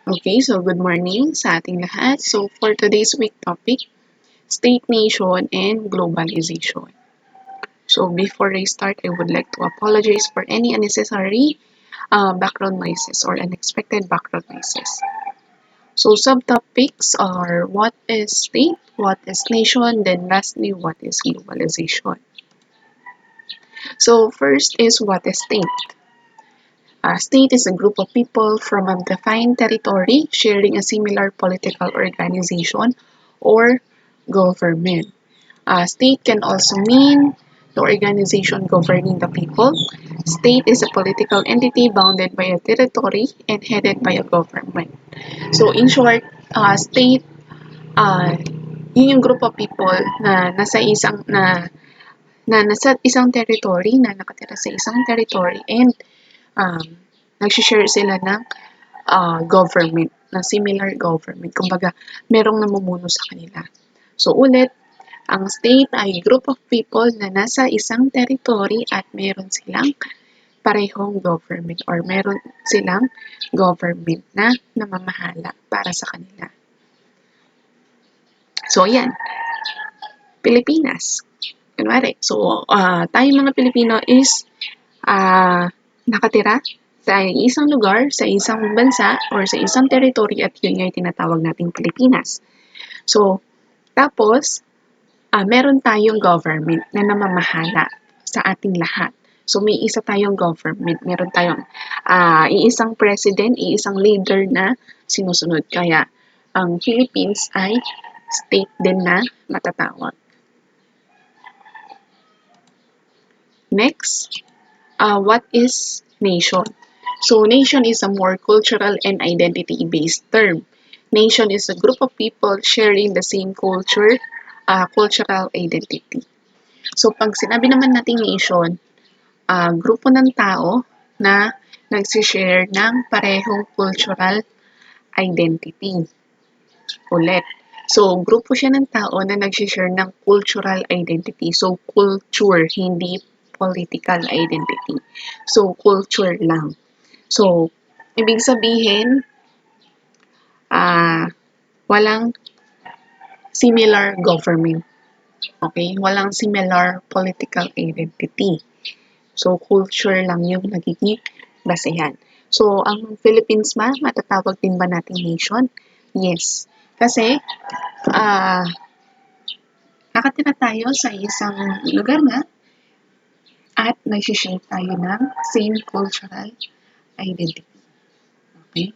Okay, so good morning sa ating lahat. So for today's week topic, state, nation, and globalization. So before I start, I would like to apologize for any unnecessary background noises or unexpected background noises. So subtopics are what is state, what is nation, then lastly, what is globalization. So first is what is state. A state is a group of people from a defined territory sharing a similar political organization or government. A state can also mean the organization governing the people. State is a political entity bounded by a territory and headed by a government. So in short, state, uh, yun yung group of people na nasa isang territory, na nakatira sa isang territory and um, nag-share sila ng government, na similar government. Kumbaga, merong namumuno sa kanila. So ulit, ang state ay group of people na nasa isang territory at meron silang parehong government or meron silang government na namamahala para sa kanila. So, yan. Pilipinas. Kunwari, so, tayong mga Pilipino is nakatira sa isang lugar, sa isang bansa, or sa isang territory at yun nga yung tinatawag nating Pilipinas. So, tapos, meron tayong government na namamahala sa ating lahat. So, may isa tayong government. Meron tayong iisang president, iisang leader na sinusunod. Kaya, ang Philippines ay state din na matatawag. Next, what is nation? So, nation is a more cultural and identity-based term. Nation is a group of people sharing the same culture, cultural identity. So, pag sinabi naman nating nation, grupo ng tao na nagsishare ng parehong cultural identity. Ulit. So, grupo siya ng tao na nagsishare ng cultural identity. So, culture, hindi political identity. So, culture lang. So, ibig sabihin, walang similar government. Okay? Walang similar political identity. So, culture lang yung nagiging basehan. So, ang Philippines matatawag din ba nating nation? Yes. Kasi, nakatira tayo sa isang lugar nga at nag-share tayo ng same cultural identity. Okay?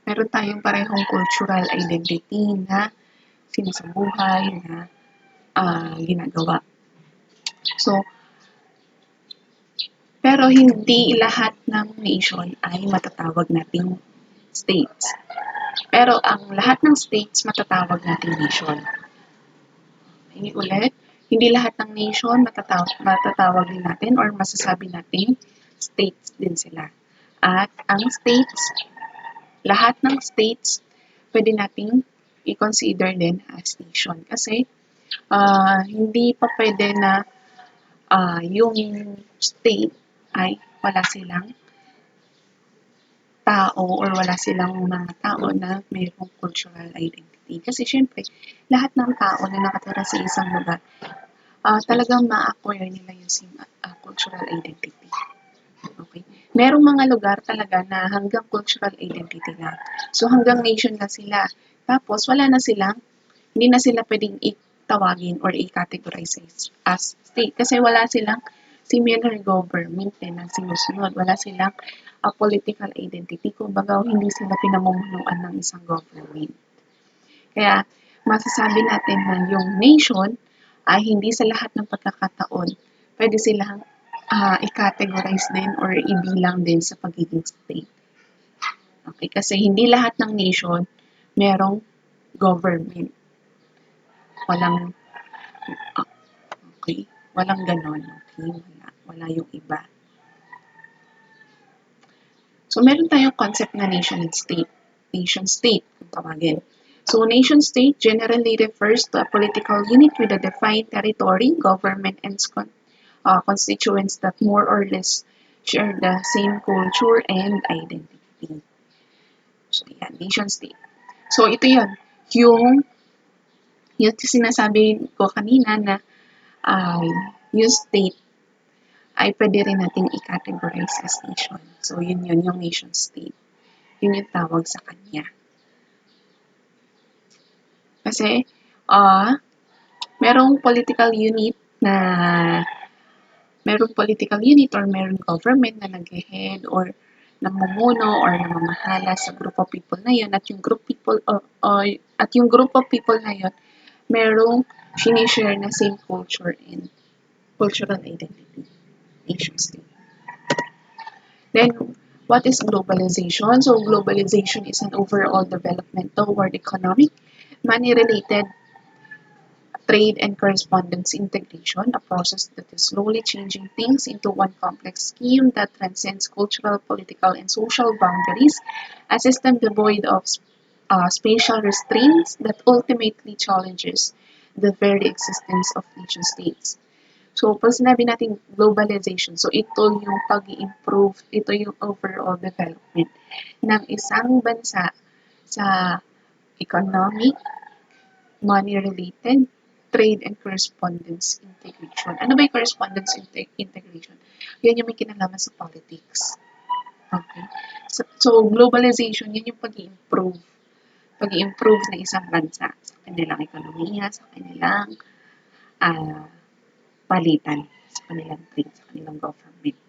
Meron tayong parehong cultural identity na sinasabuhay, na ginagawa. So, pero hindi lahat ng nation ay matatawag nating states. Pero ang lahat ng states matatawag nating nation. Hindi ulit, hindi lahat ng nation matatawag din natin or masasabi natin states din sila. At ang states, lahat ng states, pwede nating i-consider din as nation. Kasi hindi pa pwede na yung state ay wala silang tao or wala silang mga tao na mayroong cultural identity. Kasi syempre, lahat ng tao na nakatira sa isang lugar, talagang ma-acquire nila yung same cultural identity. Okay? Merong mga lugar talaga na hanggang cultural identity lang. So hanggang nation na sila. Tapos wala na silang, hindi na sila pwedeng itawagin or i-categorize as state. Kasi wala silang similar government na sinusunod. Wala silang political identity. Kumbaga, hindi sila pinamumunuan ng isang government. Kaya, masasabi natin na yung nation ay hindi sa lahat ng pagkakataon pwede silang i-categorize din or ibilang din sa pagiging state. Okay, kasi hindi lahat ng nation merong government. Walang, okay, walang ganon. Okay, wala yung iba. So, meron tayong concept na nation and state. Nation state, kung tawagin. So, nation state generally refers to a political unit with a defined territory, government, and constituents that more or less share the same culture and identity. So, yan, nation state. So, ito yun. Yung sinasabi ko kanina na uh, yung state ay pwede rin natin i-categorize as nation. So, yun yung nation state. Yun yung tawag sa kanya. Kasi, merong political unit na merong political unit or merong government na nag-head or namumuno or namamahala sa group of people na yun at yung group of people na yun merong sinishare na same culture and cultural identity, nation state. Then, what is globalization? So, globalization is an overall development toward economic, money-related trade and correspondence integration, a process that is slowly changing things into one complex scheme that transcends cultural, political, and social boundaries, a system devoid of spatial restraints that ultimately challenges the very existence of nation states. So, pag sinabi natin globalization, so ito yung pag-i-improve, ito yung overall development ng isang bansa sa economic, money-related, trade and correspondence integration. Ano ba yung correspondence integration? Yan yung may kinalaman sa politics. Okay? So globalization, yun yung pag-i-improve ng isang bansa sa kanilang ekonomiya, sa kanilang uh, palitan, sa kanilang trade, sa kanilang government.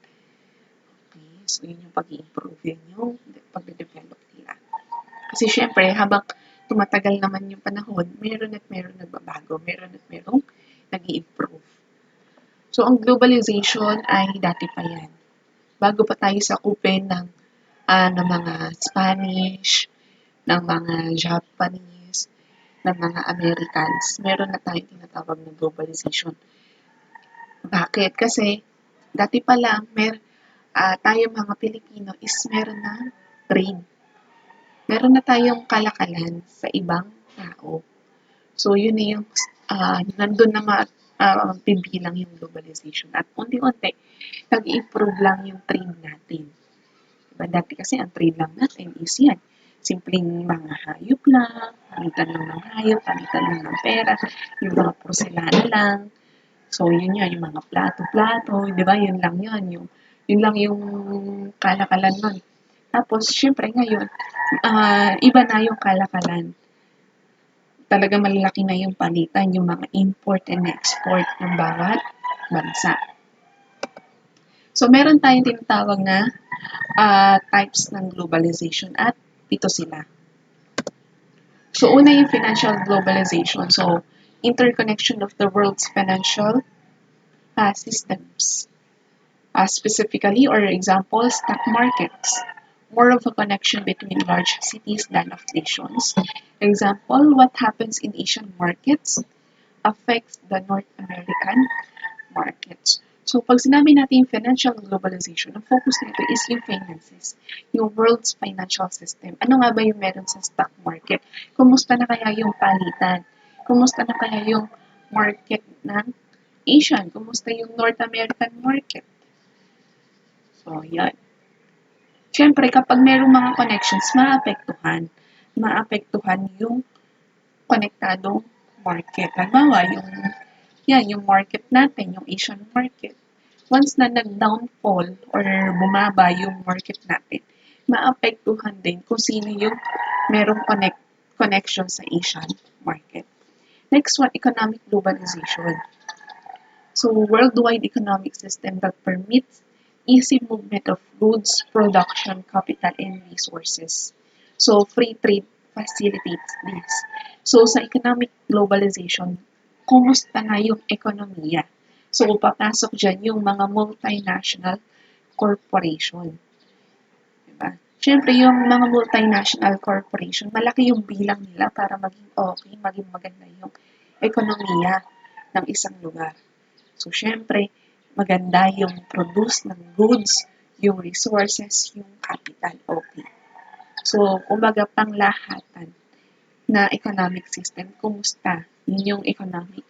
Okay? So yun yung pag-i-improve, yun yung pag-develop nila. Kasi syempre, habang tumatagal naman yung panahon, meron at meron nagbabago, meron at merong nag-i-improve. So, ang globalization ay dati pa yan. Bago pa tayo sakupin ng mga Spanish, ng mga Japanese, ng mga Americans, meron na tayong tinatawag na globalization. Bakit? Kasi dati pa lang, tayo mga Pilipino is meron na trade. Meron na tayong kalakalan sa ibang tao. So, yun na yung, nandun na bibilang yung globalization. At unti-unti, nag-improve lang yung trade natin. Diba? Dati kasi ang trade lang natin is yan. Simpleng mga hayop lang, palitan lang ng hayop, palitan lang ng pera, yung mga porselana lang. So, yun yan, yung mga plato-plato, di ba? Yun lang yung kalakalan nun. Tapos, syempre ngayon, iba na yung kalakalan. Talaga malalaki na yung palitan, yung mga import and export ng bawat bansa. So, meron tayong tinatawag na types ng globalization at ito sila. So, una yung financial globalization. So, interconnection of the world's financial systems. Specifically, or example, stock markets. More of a connection between large cities than of nations. Example, what happens in Asian markets affects the North American markets. So, pag sinabi natin financial globalization, ang focus nito is yung finances, yung world's financial system. Ano nga ba yung meron sa stock market? Kumusta na kaya yung palitan? Kumusta na kaya yung market ng Asian? Kumusta yung North American market? So, yan. Siyempre, kapag merong mga connections, maapektuhan yung konektadong market. Halimbawa, yung market natin, yung Asian market. Once na nag-downfall or bumaba yung market natin, maapektuhan din kung sino yung merong connection sa Asian market. Next one, economic globalization. So, worldwide economic system that permits easy movement of goods, production, capital, and resources. So, free trade facilitates this. So, sa economic globalization, kumusta na yung ekonomiya? So, papasok dyan yung mga multinational corporation. Diba? Siyempre, yung mga multinational corporation, malaki yung bilang nila para maging okay, maging maganda yung ekonomiya ng isang lugar. So, syempre, maganda yung produce ng goods, yung resources, yung capital, okay. So, kumbaga, panglahatan na economic system, kumusta? Yun yung economic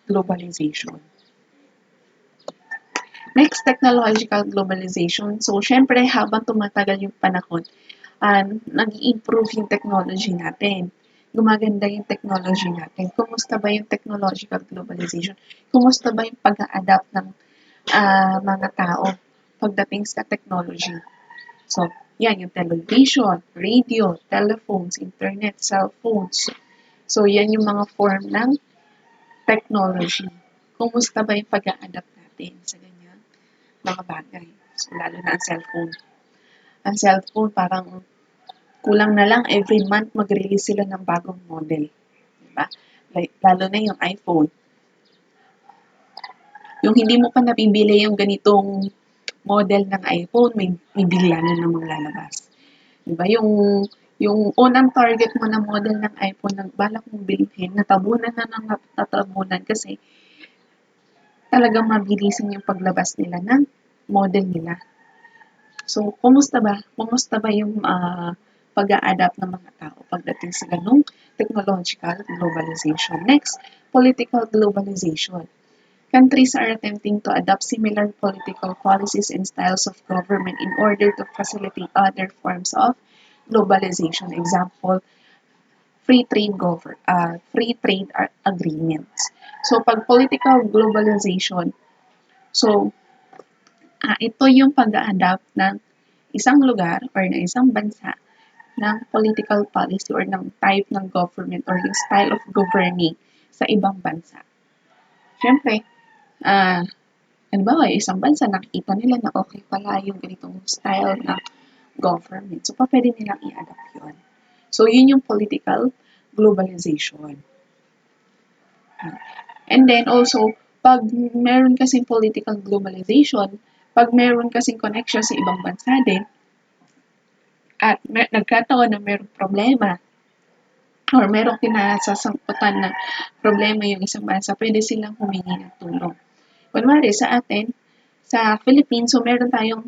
globalization. Next, technological globalization. So, syempre, habang tumatagal yung panahon, nag-i-improve yung technology natin. Gumaganda yung technology natin. Kumusta ba yung technological globalization? Kumusta ba yung pag-a-adapt ng mga tao pagdating sa technology? So, yan yung television, radio, telephones, internet, cellphones. So, yan yung mga form ng technology. Kumusta ba yung pag-a-adapt natin sa ganyan mga bagay? So, lalo na ang cellphone. Ang cellphone, parang kulang na lang every month mag-release sila ng bagong model. Diba? Like, lalo na yung iPhone. Yung hindi mo pa nabibili yung ganitong model ng iPhone, may bigla na namang lalabas. Diba? Yung unang target mo na model ng iPhone na balak mong bilhin, natabunan na ng natabunan kasi talagang mabilisan yung paglabas nila ng model nila. So, kumusta ba? Kumusta ba yung pag-a-adapt ng mga tao pagdating sa ganung technological globalization? Next, political globalization. Countries are attempting to adopt similar political policies and styles of government in order to facilitate other forms of globalization. Example, free trade agreements. So, pag political globalization, so ito yung pag-a-adapt ng isang lugar or ng isang bansa ng political policy or ng type ng government or yung style of governing sa ibang bansa. Siyempre, halimbawa, yung isang bansa, nakikita nila na okay pala yung ganitong style ng government. So, pwede nilang i-adapt yun. So, yun yung political globalization. And then also, pag meron kasing political globalization, pag meron kasing connection sa ibang bansa din, at nagkataon na merong problema, or merong kinasasangkutan na problema yung isang bansa, pwede silang humingi ng tulong. Kunwari sa atin, sa Philippines, so meron tayong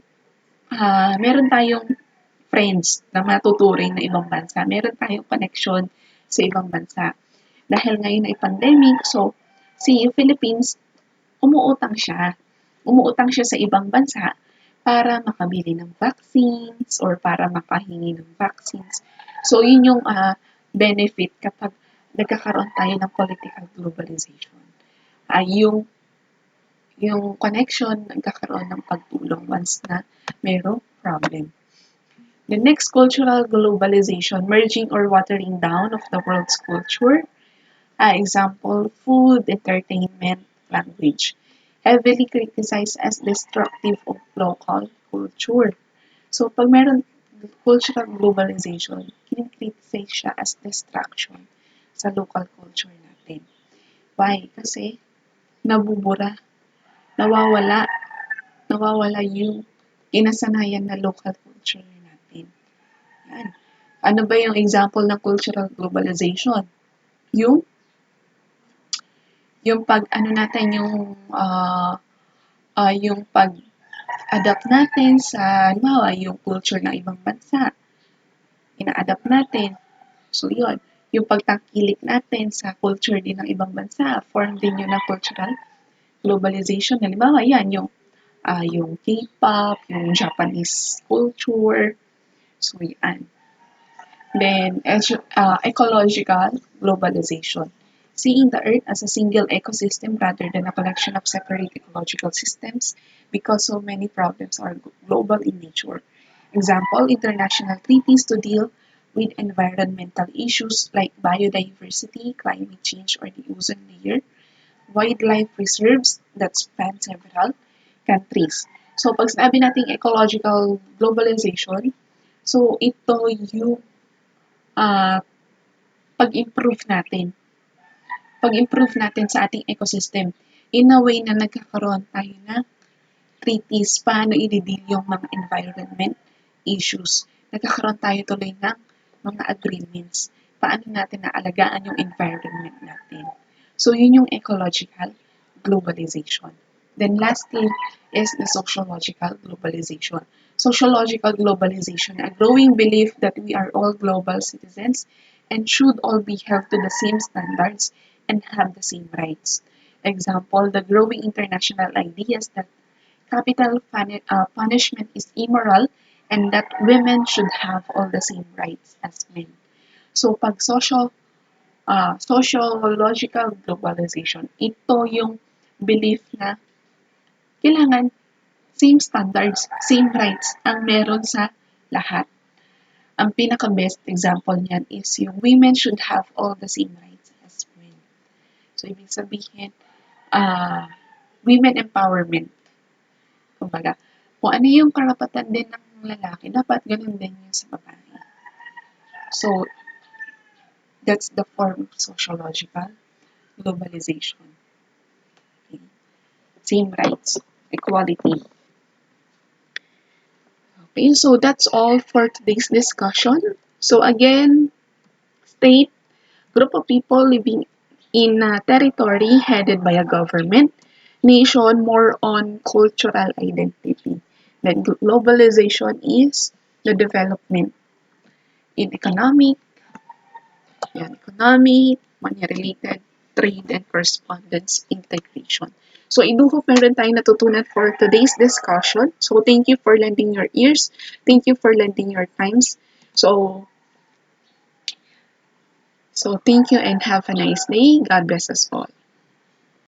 friends na matuturing na ibang bansa. Meron tayong connection sa ibang bansa. Dahil ngayon ay pandemic, so si Philippines, umuutang siya. Umuutang siya sa ibang bansa para makabili ng vaccines or para makahingi ng vaccines. So, yun yung benefit kapag nagkakaroon tayo ng political globalization. Yung connection, nagkakaroon ng pagtulong once na mayroong problem. The next, cultural globalization, merging or watering down of the world's culture. Example, food, entertainment, language. Heavily criticized as destructive of local culture. So, pag meron cultural globalization, kinikriticize siya as destruction sa local culture natin. Why? Kasi nabubura, nawawala yung kinasanayan na local culture natin. Yan. Ano ba yung example ng cultural globalization? Yung pag ano natin yung pag-adapt natin sa halimbawa yung culture ng ibang bansa. Ina-adapt natin. So yun, yung pagtangkilik natin sa culture din ng ibang bansa, form din yun ng cultural globalization. Halimbawa yan yung K-pop, yung Japanese culture. So yan. Then, ecological globalization. Seeing the Earth as a single ecosystem rather than a collection of separate ecological systems because so many problems are global in nature. Example, international treaties to deal with environmental issues like biodiversity, climate change, or the ozone layer, wildlife reserves that span several countries. So, pag sinabi nating ecological globalization, so ito yung uh, pag-improve natin. Pag-improve natin sa ating ecosystem in a way na nagkakaroon tayo ng treaties paano i-deal yung mga environment issues. Nagkakaroon tayo tuloy ng mga agreements. Paano natin naalagaan yung environment natin. So, yun yung ecological globalization. Then lastly is the sociological globalization. Sociological globalization, a growing belief that we are all global citizens and should all be held to the same standards and have the same rights. Example, the growing international ideas that capital punishment is immoral and that women should have all the same rights as men. So pag sociological globalization, ito yung belief na kailangan same standards, same rights ang meron sa lahat. Ang pinaka-best example niyan is yung women should have all the same rights as men. So, ibig sabihin, uh, women empowerment. Kumbaga, kung ano yung karapatan din ng lalaki, dapat ganun din yung sa babae. So, that's the form of sociological globalization. Okay. Same rights, equality. Okay, so that's all for today's discussion. So again, state, group of people living in a territory headed by a government, nation more on cultural identity. Then globalization is the development in economic, money-related, trade, and correspondence integration. So I do hope meron tayong natutunan for today's discussion. So thank you for lending your ears. Thank you for lending your times. So thank you and have a nice day. God bless us all.